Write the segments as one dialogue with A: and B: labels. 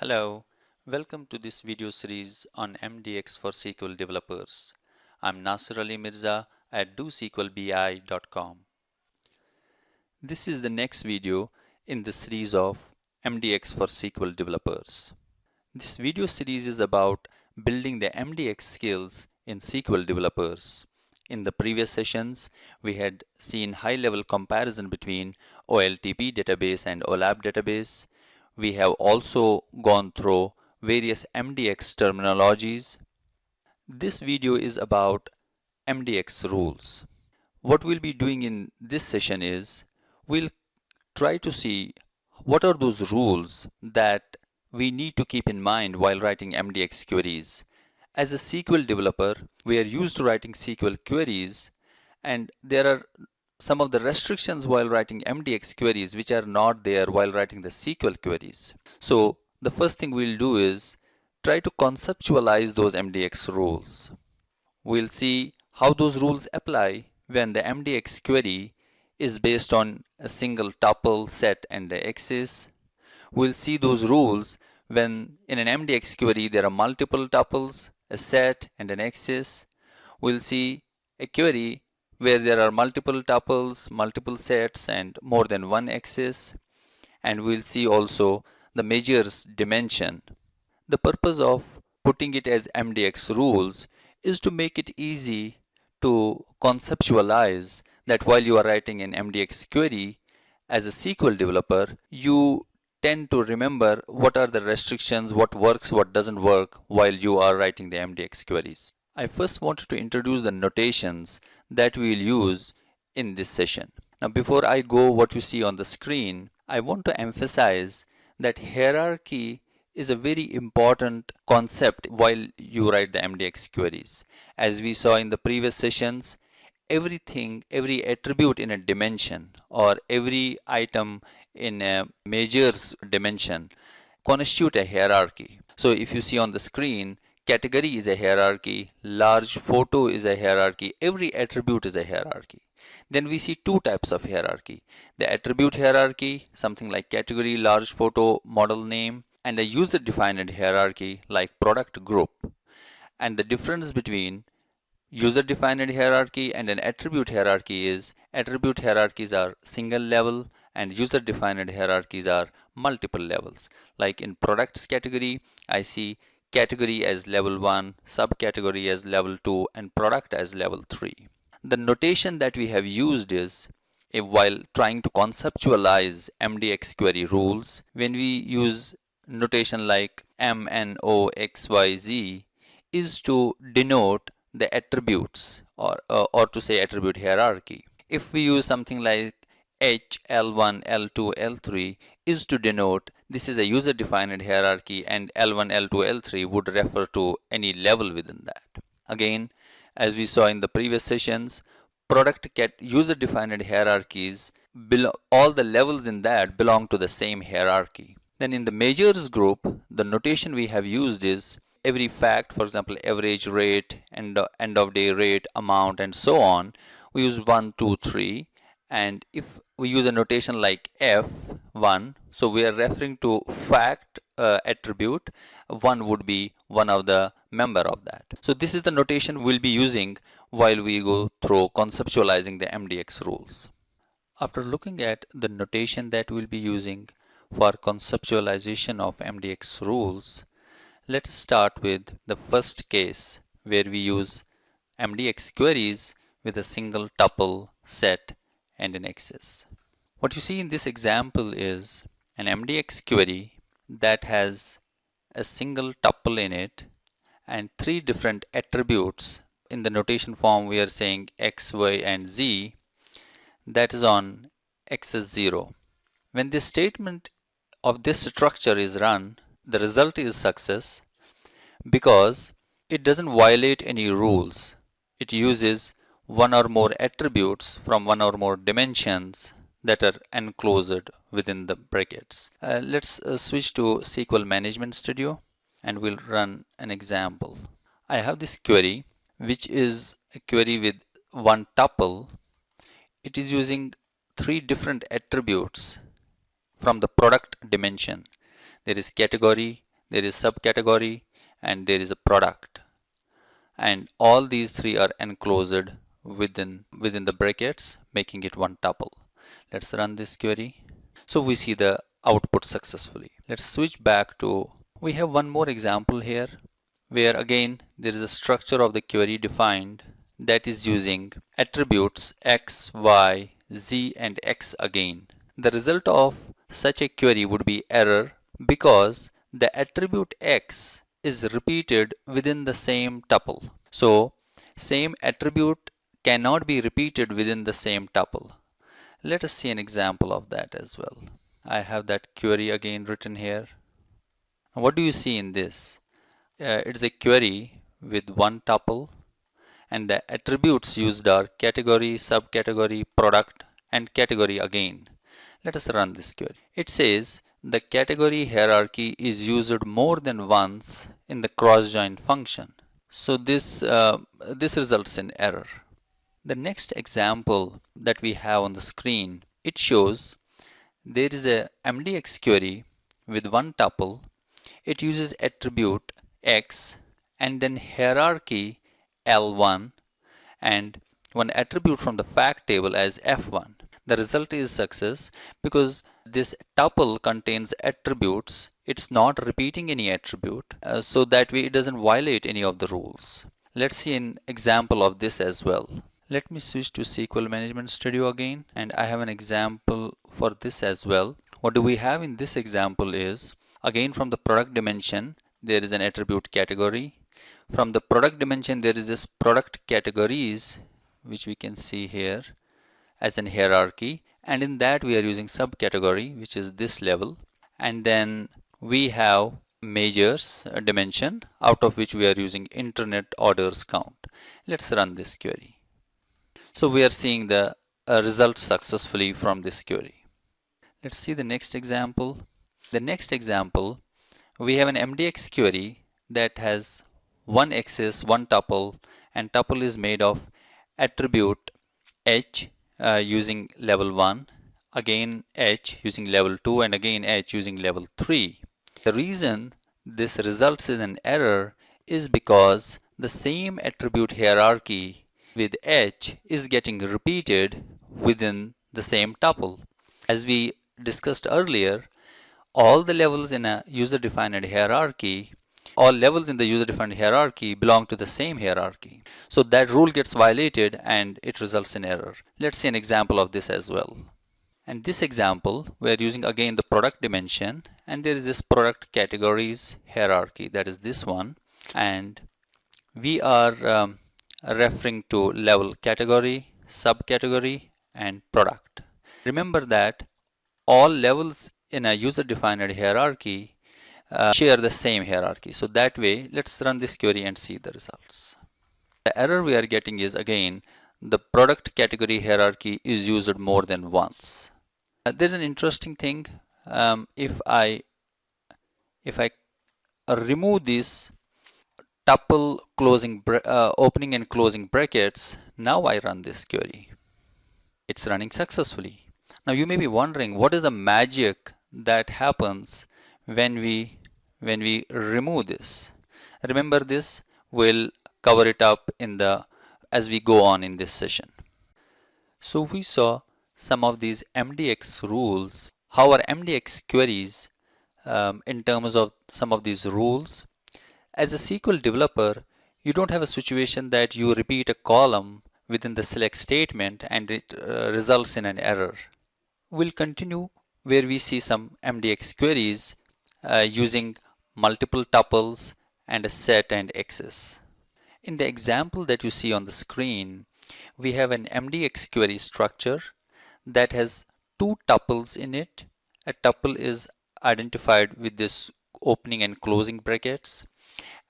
A: Hello, welcome to this video series on MDX for SQL developers. I'm Nasir Ali Mirza at DoSQLBI.com. This is the next video in the series of MDX for SQL developers. This video series is about building the MDX skills in SQL developers. In the previous sessions, we had seen high-level comparison between OLTP database and OLAP database. We have also gone through various MDX terminologies. This video is about MDX rules. What we'll be doing in this session is we'll try to see what are those rules that we need to keep in mind while writing MDX queries. As a SQL developer, we are used to writing SQL queries, and there are some of the restrictions while writing MDX queries which are not there while writing the SQL queries. So the first thing we'll do is try to conceptualize those MDX rules. We'll see how those rules apply when the MDX query is based on a single tuple, set, and the axis. We'll see those rules when in an MDX query there are multiple tuples, a set, and an axis. We'll see a query where there are multiple tuples, multiple sets, and more than one axis. And we'll see also the measures dimension. The purpose of putting it as MDX rules is to make it easy to conceptualize that while you are writing an MDX query as a SQL developer, you tend to remember what are the restrictions, what works, what doesn't work while you are writing the MDX queries. I first wanted to introduce the notations that we will use in this session. Now before I go what you see on the screen, I want to emphasize that hierarchy is a very important concept while you write the MDX queries. As we saw in the previous sessions, everything, every attribute in a dimension or every item in a measures dimension constitute a hierarchy. So if you see on the screen, category is a hierarchy, large photo is a hierarchy, every attribute is a hierarchy. Then we see two types of hierarchy. The attribute hierarchy, something like category, large photo, model name, and a user-defined hierarchy like product group. And the difference between user-defined hierarchy and an attribute hierarchy is attribute hierarchies are single level and user-defined hierarchies are multiple levels. Like in products category, I see category as level 1, subcategory as level 2, and product as level 3. The notation that we have used is while trying to conceptualize MDX query rules, when we use notation like MNOXYZ is to denote the attributes or to say attribute hierarchy. If we use something like H, L1, L2, L3 is to denote this is a user-defined hierarchy, and L1, L2, L3 would refer to any level within that. Again, as we saw in the previous sessions, product user-defined hierarchies, all the levels in that belong to the same hierarchy. Then in the measures group, the notation we have used is every fact, for example, average rate, end of day rate, amount, and so on. We use 1, 2, 3. And if we use a notation like F1, so we are referring to fact attribute, 1 would be one of the member of that. So this is the notation we'll be using while we go through conceptualizing the MDX rules. After looking at the notation that we'll be using for conceptualization of MDX rules, let us start with the first case where we use MDX queries with a single tuple, set, and an axis. What you see in this example is an MDX query that has a single tuple in it and 3 different attributes. In the notation form we are saying X, Y, and Z, that is on axis 0. When this statement of this structure is run, the result is success because it doesn't violate any rules. It uses one or more attributes from one or more dimensions that are enclosed within the brackets. Let's switch to SQL Management Studio and we'll run an example. I have this query which is a query with one tuple. It is using 3 different attributes from the product dimension. There is category, there is subcategory, and there is a product. And all these three are enclosed within the brackets, making it one tuple. Let's run this query. So we see the output successfully. Let's switch back to, we have one more example here where again there is a structure of the query defined that is using attributes x, y, z and x again. The result of such a query would be error because the attribute x is repeated within the same tuple. So same attribute cannot be repeated within the same tuple. Let us see an example of that as well. I have that query again written here. What do you see in this? It's a query with one tuple, and the attributes used are category, subcategory, product, and category again. Let us run this query. It says the category hierarchy is used more than once in the cross-join function. So this results in error. The next example that we have on the screen, it shows there is a MDX query with one tuple. It uses attribute x and then hierarchy L1 and one attribute from the fact table as F1. The result is success because this tuple contains attributes. It's not repeating any attribute, so that way it doesn't violate any of the rules. Let's see an example of this as well. Let me switch to SQL Management Studio again, and I have an example for this as well. What do we have in this example is, again from the product dimension, there is an attribute category. From the product dimension, there is this product categories, which we can see here as an hierarchy. And in that we are using subcategory, which is this level. And then we have measures dimension, out of which we are using internet orders count. Let's run this query. So we are seeing the result successfully from this query. Let's see the next example. The next example, we have an MDX query that has one axis, one tuple, and tuple is made of attribute h using level 1, again h using level 2, and again h using level 3. The reason this results in an error is because the same attribute hierarchy with h is getting repeated within the same tuple. As we discussed earlier, all the levels in a user-defined hierarchy, all levels in the user-defined hierarchy belong to the same hierarchy. So that rule gets violated and it results in error. Let's see an example of this as well. And this example, we are using again the product dimension, and there is this product categories hierarchy, that is this one, and we are referring to level category, subcategory, and product. Remember that all levels in a user-defined hierarchy share the same hierarchy. So that way, let's run this query and see the results. The error we are getting is again, the product category hierarchy is used more than once. There's an interesting thing. If I remove this tuple opening and closing brackets, now I run this query. It's running successfully. Now you may be wondering, what is the magic that happens when we remove this? Remember this, we'll cover it up as we go on in this session. So we saw some of these MDX rules, how are MDX queries in terms of some of these rules. As a SQL developer, you don't have a situation that you repeat a column within the select statement and it results in an error. We'll continue where we see some MDX queries using multiple tuples and a set and access. In the example that you see on the screen, we have an MDX query structure that has two tuples in it. A tuple is identified with this opening and closing brackets.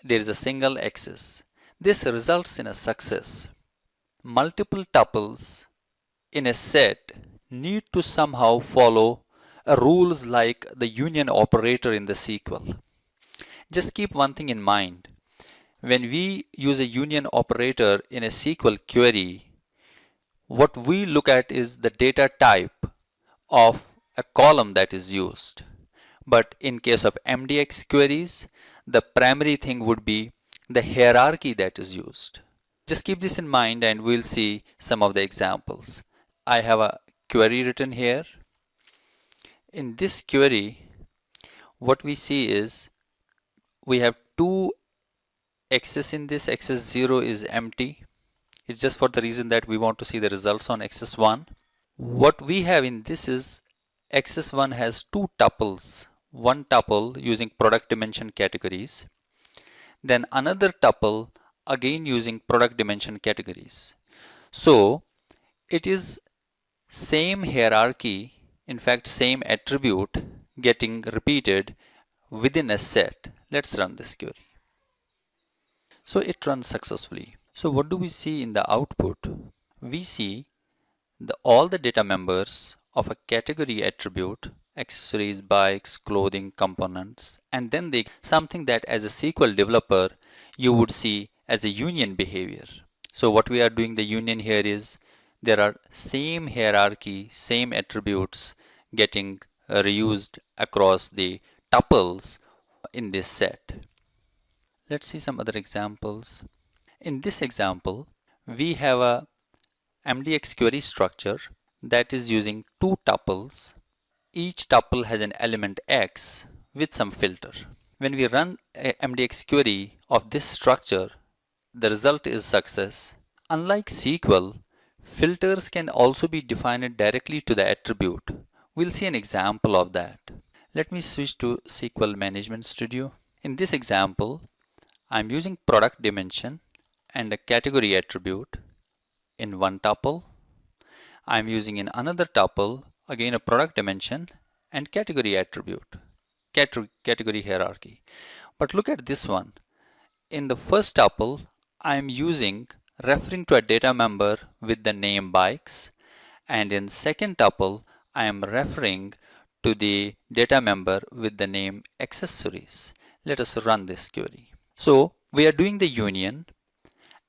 A: There is a single access. This results in a success. Multiple tuples in a set need to somehow follow rules like the union operator in the SQL. Just keep one thing in mind. When we use a union operator in a SQL query, what we look at is the data type of a column that is used. But in case of MDX queries, the primary thing would be the hierarchy that is used. Just keep this in mind and we'll see some of the examples. I have a query written here. In this query, what we see is we have two x's in this. Axis 0 is empty. It's just for the reason that we want to see the results on axis 1. What we have in this is axis 1 has two tuples. One tuple using product dimension categories, then another tuple again using product dimension categories. So it is same hierarchy, in fact same attribute getting repeated within a set. Let's run this query. So it runs successfully. So what do we see in the output? We see all the data members of a category attribute, accessories, bikes, clothing, components, and then something that as a SQL developer you would see as a union behavior. So what we are doing the union here is there are same hierarchy, same attributes getting reused across the tuples in this set. Let's see some other examples. In this example, we have a MDX query structure that is using two tuples. Each tuple has an element X with some filter. When we run a MDX query of this structure, the result is success. Unlike SQL, filters can also be defined directly to the attribute. We'll see an example of that. Let me switch to SQL Management Studio. In this example, I'm using product dimension and a category attribute in one tuple. I'm using in another tuple again a product dimension and category attribute, category hierarchy. But look at this one. In the first tuple, I'm using referring to a data member with the name bikes, and in second tuple, I am referring to the data member with the name accessories. Let us run this query. So we are doing the union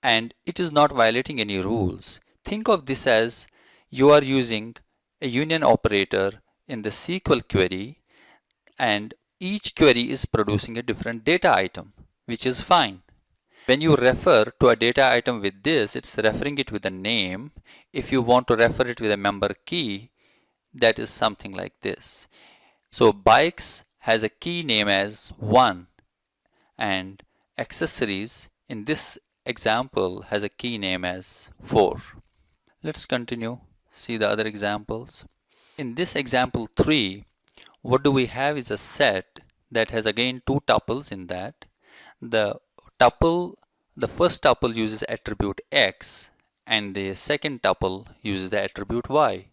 A: and it is not violating any rules. Think of this as you are using a union operator in the SQL query and each query is producing a different data item, which is fine. When you refer to a data item with this, it's referring it with a name. If you want to refer it with a member key, that is something like this. So bikes has a key name as 1 and accessories in this example has a key name as 4. Let's continue, see the other examples. In this example 3, what do we have is a set that has again two tuples in that. The first tuple uses attribute X and the second tuple uses the attribute Y.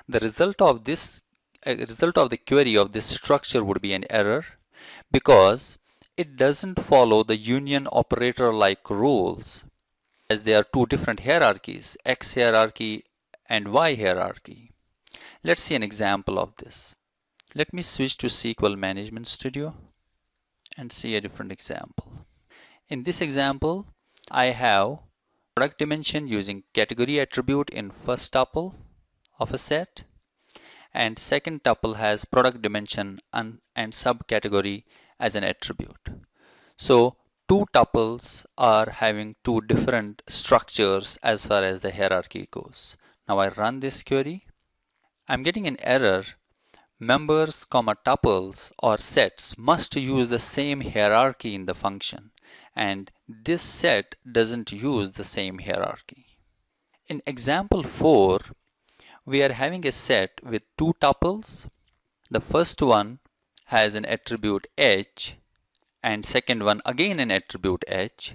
A: The result of the query of this structure would be an error because it doesn't follow the union operator like rules, as there are two different hierarchies, X hierarchy and Y hierarchy. Let's see an example of this. Let me switch to SQL Management Studio and see a different example. In this example, I have product dimension using category attribute in first tuple of a set, and second tuple has product dimension and subcategory as an attribute. So two tuples are having two different structures as far as the hierarchy goes. Now I run this query. I'm getting an error. Members, tuples or sets must use the same hierarchy in the function, and this set doesn't use the same hierarchy. In example 4, we are having a set with two tuples. The first one has an attribute H and second one again an attribute H.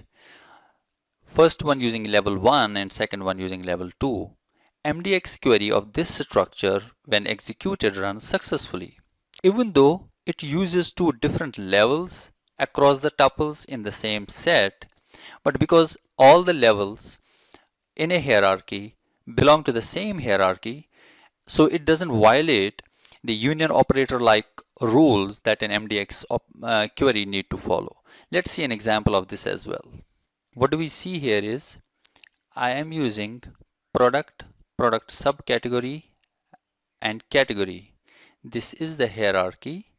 A: First one using level 1 and second one using level 2. MDX query of this structure when executed runs successfully. Even though it uses two different levels across the tuples in the same set, but because all the levels in a hierarchy belong to the same hierarchy, so it doesn't violate the union operator like rules that an MDX query need to follow. Let's see an example of this as well. What do we see here is I am using product subcategory and category. This is the hierarchy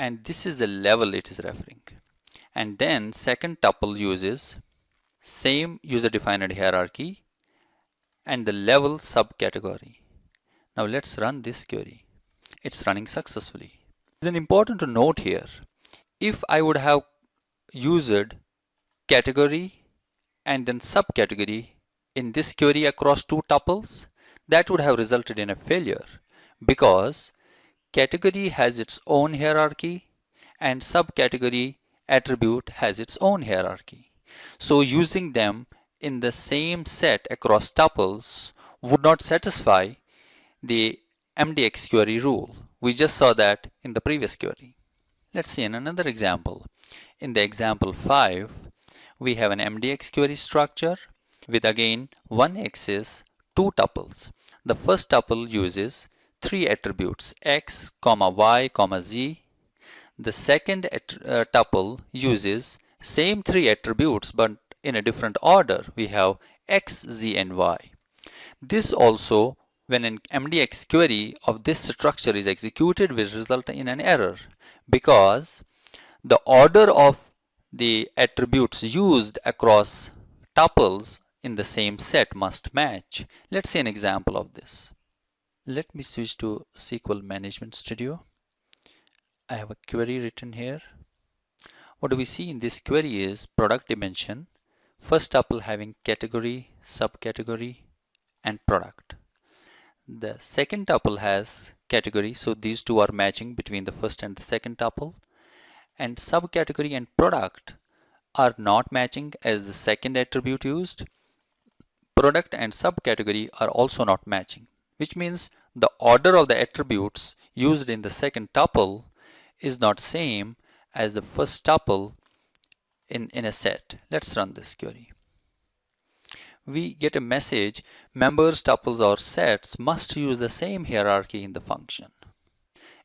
A: and this is the level it is referring. And then second tuple uses same user defined hierarchy and the level subcategory. Now let's run this query. It's running successfully. It's an important to note here. If I would have used category and then subcategory in this query across two tuples, that would have resulted in a failure because category has its own hierarchy and subcategory attribute has its own hierarchy. So using them in the same set across tuples would not satisfy the MDX query rule. We just saw that in the previous query. Let's see in another example. In the example 5, we have an MDX query structure with again one axis, two tuples. The first tuple uses three attributes x, y, z. The second tuple uses same three attributes but in a different order. We have x, z and y. This also, when an MDX query of this structure is executed, will result in an error because the order of the attributes used across tuples in the same set must match. Let's see an example of this. Let me switch to SQL Management Studio. I have a query written here. What do we see in this query is product dimension, first tuple having category, subcategory and product. The second tuple has category, so these two are matching between the first and the second tuple, and subcategory and product are not matching as the second attribute used. Product and subcategory are also not matching, which means the order of the attributes used in the second tuple is not same as the first tuple in a set. Let's run this query. We get a message, members, tuples or sets must use the same hierarchy in the function.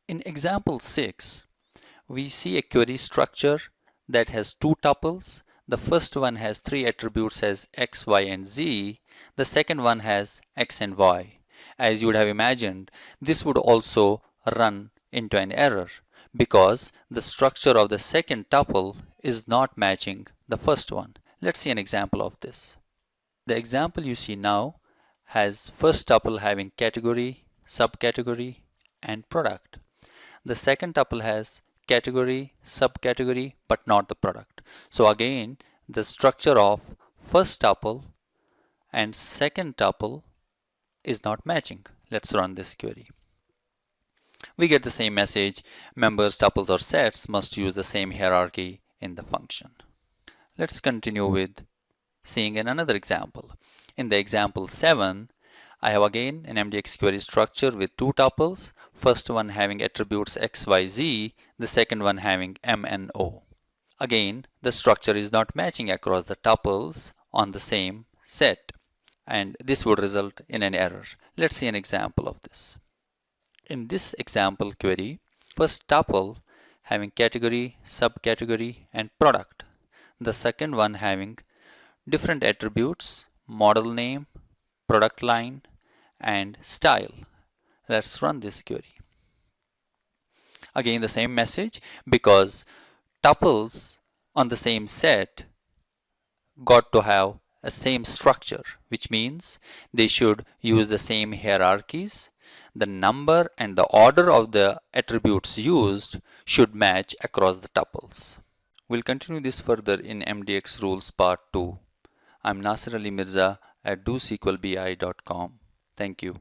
A: In example 6, we see a query structure that has two tuples. The first one has three attributes as x, y and z. The second one has x and y. As you would have imagined, this would also run into an error because the structure of the second tuple is not matching the first one. Let's see an example of this. The example you see now has first tuple having category, subcategory and product. The second tuple has category, subcategory but not the product. So again, the structure of first tuple and second tuple is not matching. Let's run this query. We get the same message, members, tuples or sets must use the same hierarchy in the function. Let's continue with seeing in another example. In the example 7, I have again an MDX query structure with two tuples, first one having attributes x, y, z, the second one having m and o. Again, the structure is not matching across the tuples on the same set, and this would result in an error. Let's see an example of this. In this example query, first tuple having category, subcategory and product. The second one having different attributes, model name, product line and style. Let's run this query. Again the same message because tuples on the same set got to have a same structure, which means they should use the same hierarchies. The number and the order of the attributes used should match across the tuples. We'll continue this further in MDX Rules Part 2. I'm Nasir Ali Mirza at DoSQLBI.com. Thank you.